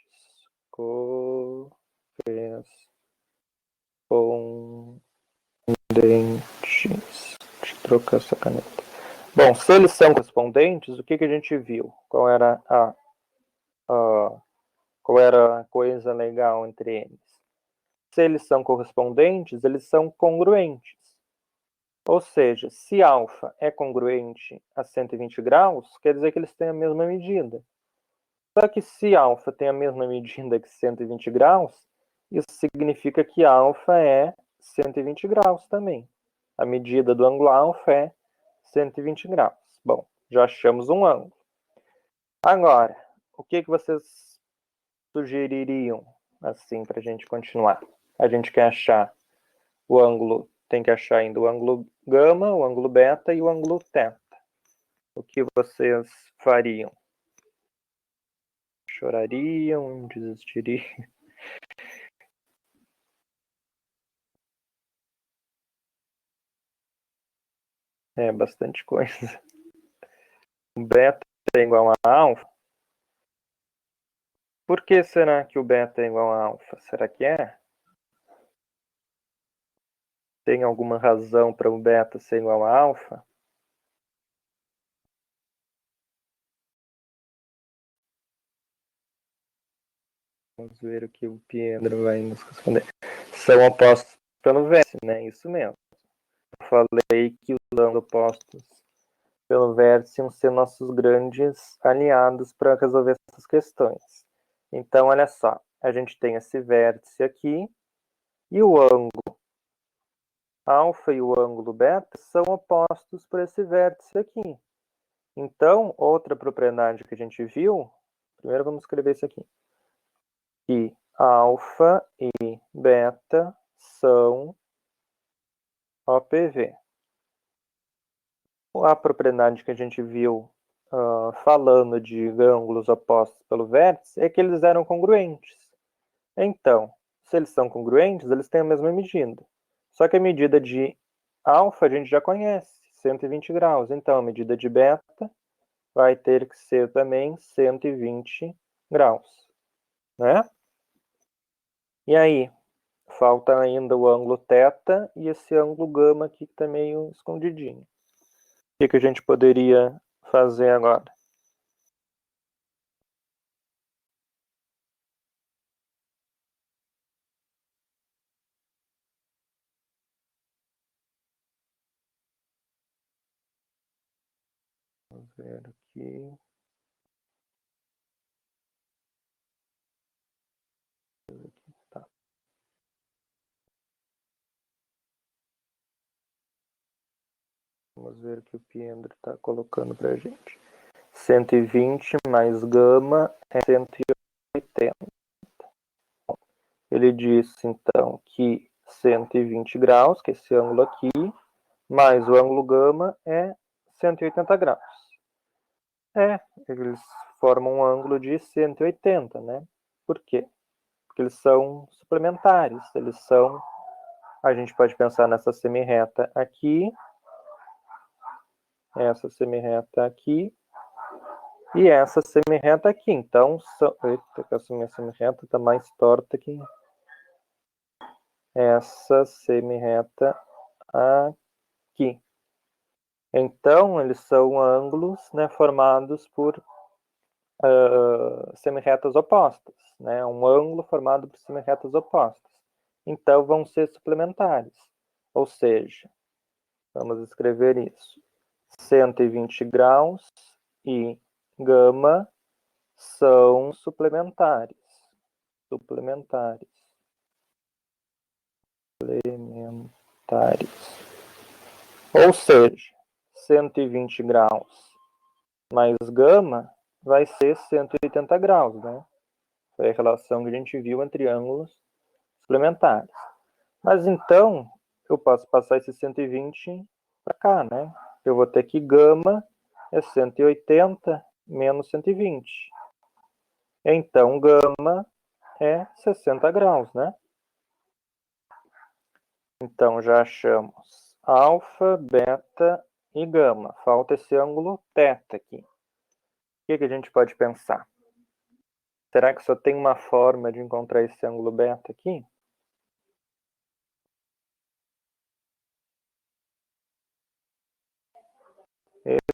Correspondentes. Deixa eu trocar essa caneta. Bom, se eles são correspondentes, o que a gente viu? Qual era a coisa legal entre eles? Se eles são correspondentes, eles são congruentes. Ou seja, se alfa é congruente a 120 graus, quer dizer que eles têm a mesma medida. Só que se alfa tem a mesma medida que 120 graus, isso significa que alfa é 120 graus também. A medida do ângulo alfa é 120 graus. Bom, já achamos um ângulo. Agora, o que vocês sugeririam assim para a gente continuar? A gente quer achar o ângulo, tem que achar ainda o ângulo gama, o ângulo beta e o ângulo teta. O que vocês fariam? Chorariam, desistiriam? É bastante coisa. O beta é igual a alfa. Por que será que o beta é igual a alfa? Será que é? Tem alguma razão para o beta ser igual a alfa? Vamos ver o que o Pedro vai nos responder. São opostos pelo vértice, né? Isso mesmo. Eu falei que os ângulos opostos pelo vértice iam ser nossos grandes aliados para resolver essas questões. Então, olha só. A gente tem esse vértice aqui e o ângulo alfa e o ângulo beta são opostos para esse vértice aqui. Então, outra propriedade que a gente viu, primeiro vamos escrever isso aqui, que alfa e beta são OPV. A propriedade que a gente viu falando de ângulos opostos pelo vértice é que eles eram congruentes. Então, se eles são congruentes, eles têm a mesma medida. Só que a medida de alfa a gente já conhece, 120 graus. Então, a medida de beta vai ter que ser também 120 graus, né? E aí, falta ainda o ângulo θ e esse ângulo gama aqui que está meio escondidinho. O que a gente poderia fazer agora? Vamos ver aqui. Tá. Vamos ver o que o Pietro está colocando para a gente. 120 mais gama é 180. Ele disse, então, que 120 graus, que é esse ângulo aqui, mais o ângulo gama é 180 graus. Eles formam um ângulo de 180, né? Por quê? Porque eles são suplementares, a gente pode pensar nessa semirreta aqui, essa semirreta aqui, e essa semirreta aqui. Então, eita, essa minha semirreta está mais torta que essa semirreta aqui. Então, eles são ângulos, né, formados por semirretas opostas. Né? Um ângulo formado por semirretas opostas. Então, vão ser suplementares. Ou seja, vamos escrever isso. 120 graus e gama são suplementares. Suplementares. Ou seja, 120 graus mais gama vai ser 180 graus, né? Foi a relação que a gente viu entre ângulos suplementares. Mas então, eu posso passar esse 120 para cá, né? Eu vou ter que gama é 180 menos 120. Então, gama é 60 graus, né? Então, já achamos alfa, beta e gama. Falta esse ângulo θ aqui. O que a gente pode pensar? Será que só tem uma forma de encontrar esse ângulo beta aqui?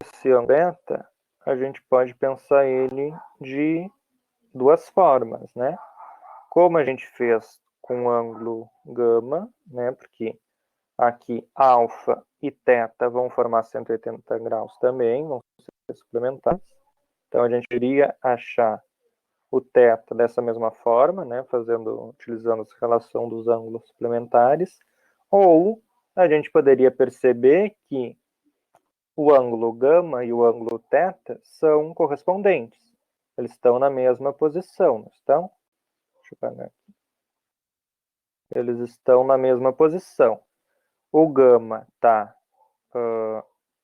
Esse ângulo beta, a gente pode pensar ele de duas formas, né? Como a gente fez com o ângulo gama, né? Porque aqui alfa e θ vão formar 180 graus também, vão ser suplementados. Então, a gente iria achar o θ dessa mesma forma, né? Utilizando a relação dos ângulos suplementares. Ou a gente poderia perceber que o ângulo gama e o ângulo θ são correspondentes. Eles estão na mesma posição, não estão? Deixa eu pagar aqui. Eles estão na mesma posição. O gama está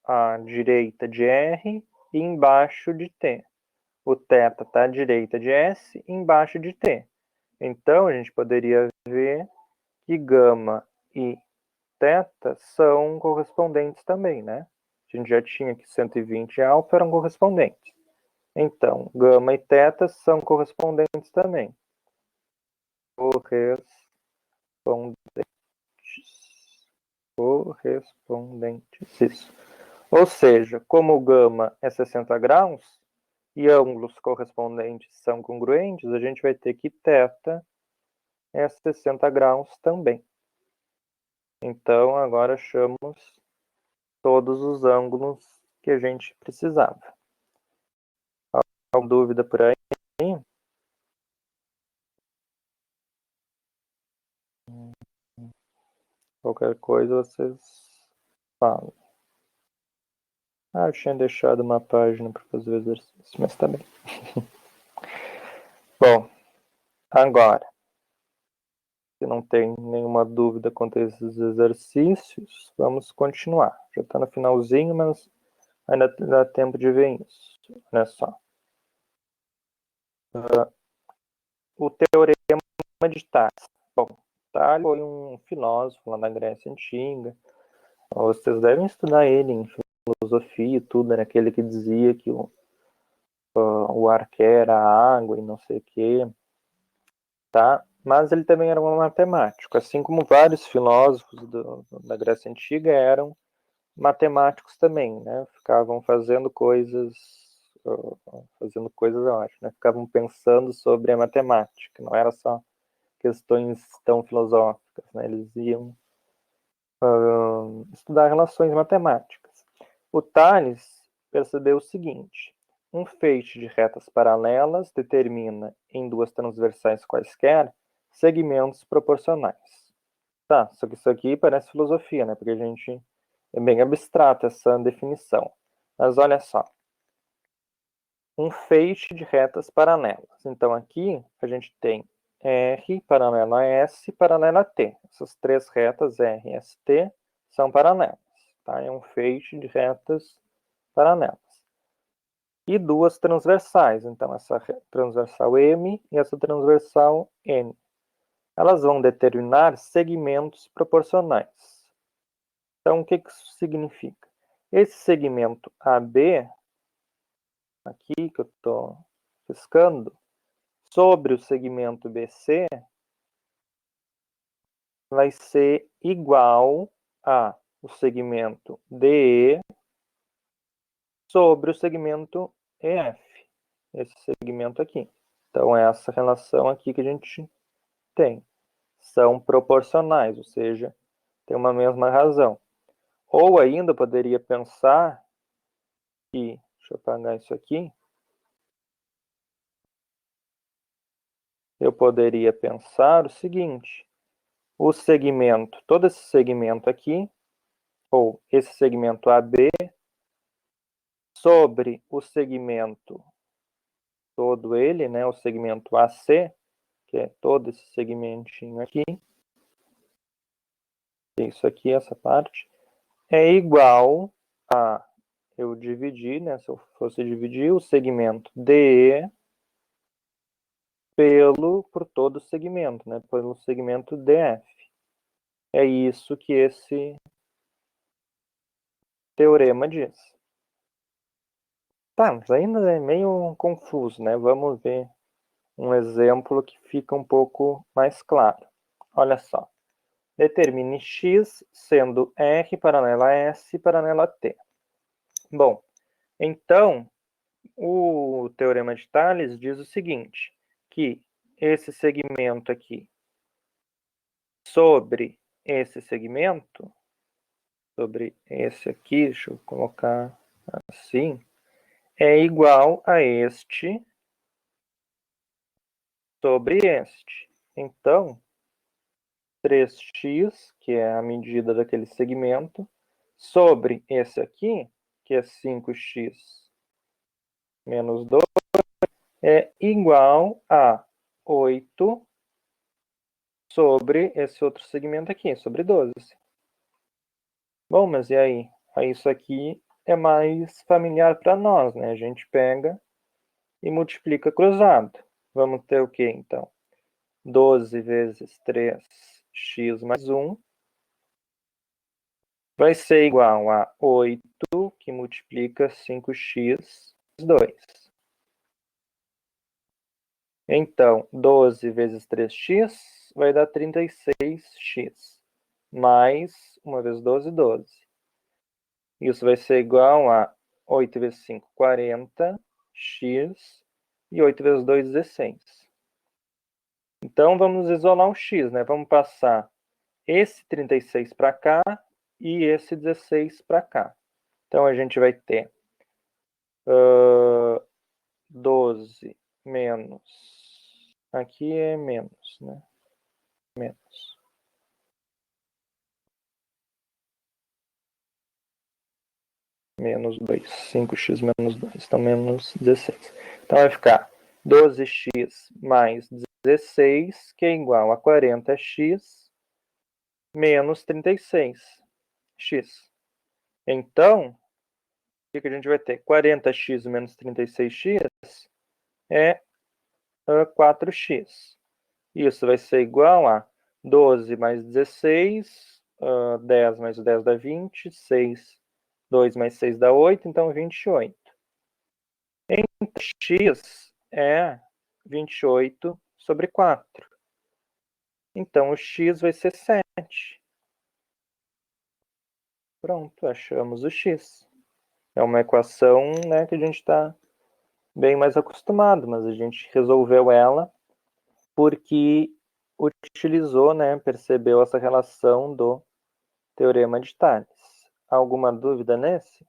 à direita de R e embaixo de T. O θ está à direita de S e embaixo de T. Então, a gente poderia ver que gama e θ são correspondentes também, né? A gente já tinha que 120 e alfa eram correspondentes. Então, gama e θ são correspondentes também. Correspondentes. Isso. Ou seja, como o gama é 60 graus e ângulos correspondentes são congruentes, a gente vai ter que θ é 60 graus também. Então, agora achamos todos os ângulos que a gente precisava. Alguma dúvida por aí? Qualquer coisa vocês falam. Eu tinha deixado uma página para fazer o exercício, mas tá bem. Bom, agora, se não tem nenhuma dúvida quanto a esses exercícios, vamos continuar. Já está no finalzinho, mas ainda dá tempo de ver isso. Olha só. O teorema de Tales. Bom, Tales foi um filósofo lá na Grécia Antiga. Vocês devem estudar ele em filosofia e tudo. Era aquele que dizia que o ar que era água e não sei o quê. Tá? Mas ele também era um matemático, assim como vários filósofos da Grécia Antiga eram matemáticos também, né? Ficavam fazendo coisas, eu acho, né? Ficavam pensando sobre a matemática, não era só questões tão filosóficas, né? Eles iam estudar relações matemáticas. O Tales percebeu o seguinte: um feixe de retas paralelas determina, em duas transversais quaisquer, segmentos proporcionais. Tá, só que isso aqui parece filosofia, né? Porque a gente é bem abstrata essa definição. Mas olha só. Um feixe de retas paralelas. Então aqui a gente tem R paralela a S paralela a T. Essas três retas R, S, T são paralelas. Tá? É um feixe de retas paralelas. E duas transversais. Então essa transversal M e essa transversal N. Elas vão determinar segmentos proporcionais. Então, o que isso significa? Esse segmento AB, aqui que eu estou riscando, sobre o segmento BC, vai ser igual a o segmento DE sobre o segmento EF, esse segmento aqui. Então, é essa relação aqui que a gente tem. São proporcionais, ou seja, tem uma mesma razão. Ou ainda poderia pensar que, deixa eu apagar isso aqui, eu poderia pensar o seguinte: o segmento, todo esse segmento aqui, ou esse segmento AB, sobre o segmento, todo ele, né, o segmento AC, que é todo esse segmentinho aqui, isso aqui, essa parte, é igual a eu dividi, né, se eu fosse dividir o segmento DE por todo o segmento, né, pelo segmento DF. É isso que esse teorema diz. Tá, mas ainda é meio confuso, né? Vamos ver um exemplo que fica um pouco mais claro. Olha só. Determine x sendo R paralela a S paralela a T. Bom, então, o teorema de Tales diz o seguinte, que esse segmento aqui sobre esse segmento, sobre esse aqui, deixa eu colocar assim, é igual a este sobre este. Então, 3x, que é a medida daquele segmento, sobre esse aqui, que é 5x menos 2, é igual a 8 sobre esse outro segmento aqui, sobre 12. Bom, mas e aí? Aí isso aqui é mais familiar para nós, né? A gente pega e multiplica cruzado. Vamos ter o quê, então? 12 vezes 3x mais 1 vai ser igual a 8, que multiplica 5x mais 2. Então, 12 vezes 3x vai dar 36x. Mais, 1 vezes 12, 12. Isso vai ser igual a 8 vezes 5, 40, x, e 8 vezes 2, 16. Então, vamos isolar o x, né? Vamos passar esse 36 para cá e esse 16 para cá. Então, a gente vai ter 12 menos... Aqui é menos, né? Menos. Menos 2. 5x menos 2. Então, menos 16. Então, vai ficar 12x mais 16, que é igual a 40x menos 36x. Então, o que a gente vai ter? 40x menos 36x é 4x. Isso vai ser igual a 12 mais 16, 10 mais 10 dá 20, 6, 2 mais 6 dá 8, então 28. Então, x é 28 sobre 4. Então, o x vai ser 7. Pronto, achamos o x. É uma equação, né, que a gente está bem mais acostumado, mas a gente resolveu ela porque utilizou, né, percebeu essa relação do teorema de Tales. Alguma dúvida nesse?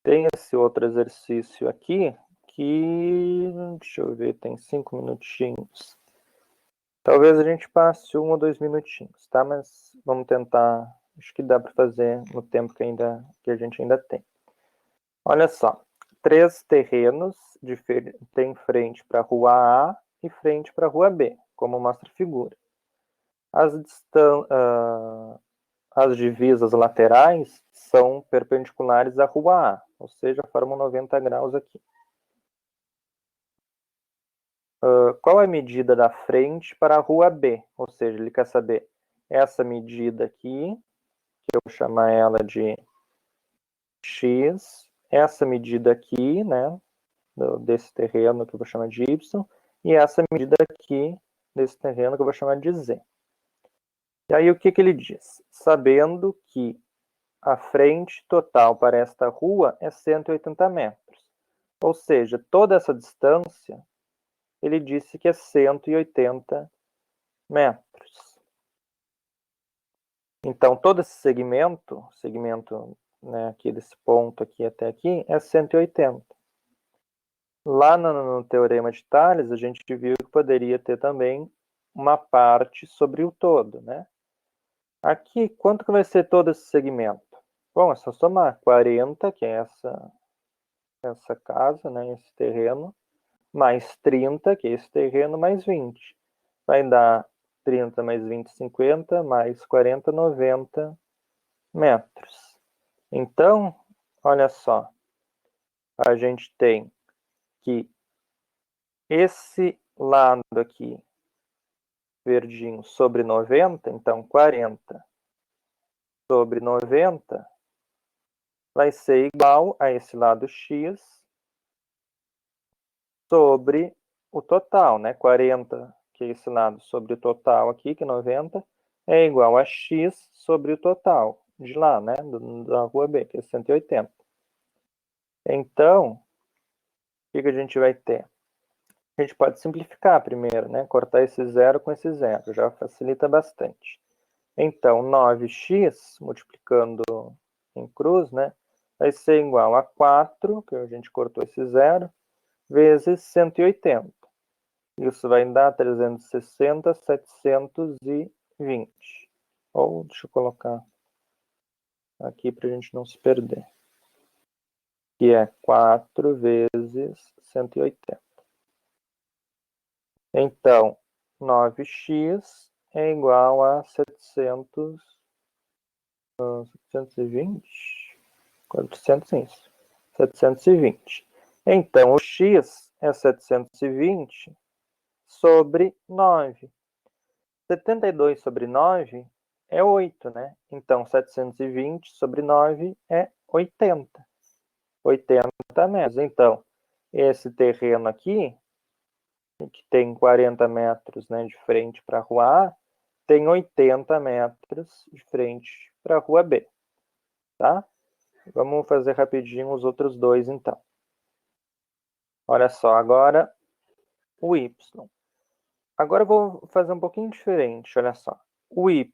Tem esse outro exercício aqui que, deixa eu ver, tem 5 minutinhos. Talvez a gente passe 1 ou 2 minutinhos, tá? Mas vamos tentar, acho que dá para fazer no tempo que a gente ainda tem. Olha só, 3 terrenos têm frente para a rua A e frente para a rua B, como mostra a figura. As divisas laterais são perpendiculares à rua A, ou seja, formam 90 graus aqui. Qual é a medida da frente para a rua B? Ou seja, ele quer saber essa medida aqui, que eu vou chamar ela de x, essa medida aqui, né, desse terreno que eu vou chamar de y, e essa medida aqui desse terreno que eu vou chamar de z. E aí o que ele diz? Sabendo que a frente total para esta rua é 180 metros. Ou seja, toda essa distância, ele disse que é 180 metros. Então, todo esse segmento, né, aqui desse ponto aqui até aqui, é 180. Lá no teorema de Tales, a gente viu que poderia ter também uma parte sobre o todo, né? Aqui, quanto que vai ser todo esse segmento? Bom, é só somar 40, que é essa casa, né, esse terreno, mais 30, que é esse terreno, mais 20. Vai dar 30 mais 20, 50, mais 40, 90 metros. Então, olha só, a gente tem que esse lado aqui, verdinho, sobre 90, então 40 sobre 90, vai ser igual a esse lado x sobre o total, né? 40, que é esse lado, sobre o total aqui, que é 90, é igual a x sobre o total de lá, né? Da rua B, que é 180. Então, o que a gente vai ter? A gente pode simplificar primeiro, né? Cortar esse zero com esse zero, já facilita bastante. Então, 9x, multiplicando em cruz, né? Vai ser igual a 4, que a gente cortou esse zero, vezes 180. Isso vai dar 360, 720. Ou, deixa eu colocar aqui para a gente não se perder. Que é 4 vezes 180. Então, 9x é igual a 720? 400, isso. 720. Então, o x é 720 sobre 9. 72 sobre 9 é 8, né? Então, 720 sobre 9 é 80. 80 metros. Então, esse terreno aqui, que tem 40 metros, né, de frente para a rua A, tem 80 metros de frente para a rua B. Tá? Vamos fazer rapidinho os outros dois, então. Olha só, agora o y. Agora eu vou fazer um pouquinho diferente, olha só. O y,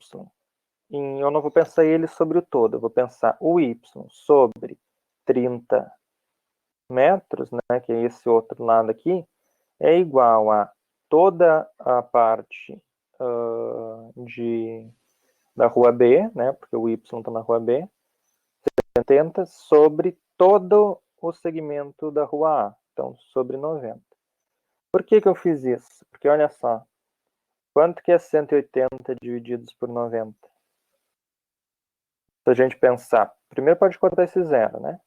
eu não vou pensar ele sobre o todo, eu vou pensar o y sobre 30 metros, né, que é esse outro lado aqui, é igual a toda a parte da rua B, né, porque o y está na rua B, 70 sobre todo o segmento da rua A, então sobre 90. Por que eu fiz isso? Porque olha só, quanto que é 180 divididos por 90? Se a gente pensar, primeiro pode cortar esse zero, né?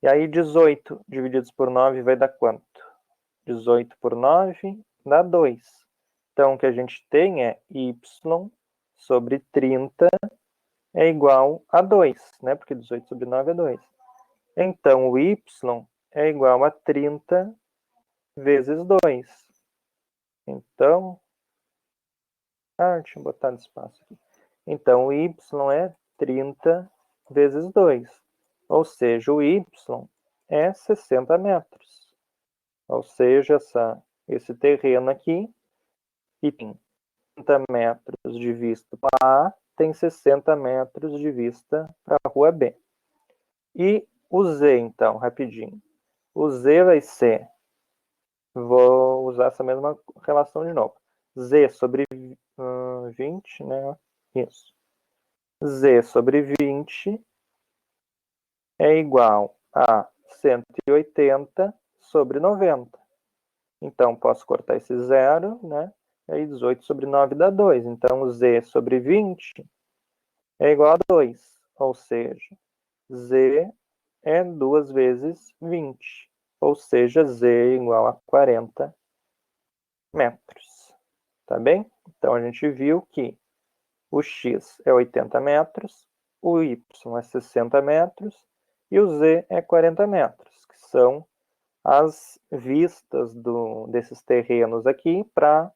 E aí 18 divididos por 9 vai dar quanto? 18 por 9 dá 2. Então o que a gente tem é y sobre 30 é igual a 2, né? Porque 18 sobre 9 é 2. Então o y é igual a 30 vezes 2. Então, deixa eu botar no espaço aqui. Então, o y é 30 vezes 2. Ou seja, o y é 60 metros. Ou seja, esse terreno aqui, que tem 30 metros de vista para A, tem 60 metros de vista para a rua B. E o z, então, rapidinho. O z vai ser, vou usar essa mesma relação de novo. Z sobre 20, né? Isso. Z sobre 20 é igual a 180 sobre 90. Então, posso cortar esse zero, né? E aí 18 sobre 9 dá 2. Então, o z sobre 20 é igual a 2. Ou seja, z é 2 vezes 20. Ou seja, z é igual a 40 metros. Tá bem? Então, a gente viu que o x é 80 metros, o y é 60 metros e o z é 40 metros, que são as vistas desses terrenos aqui para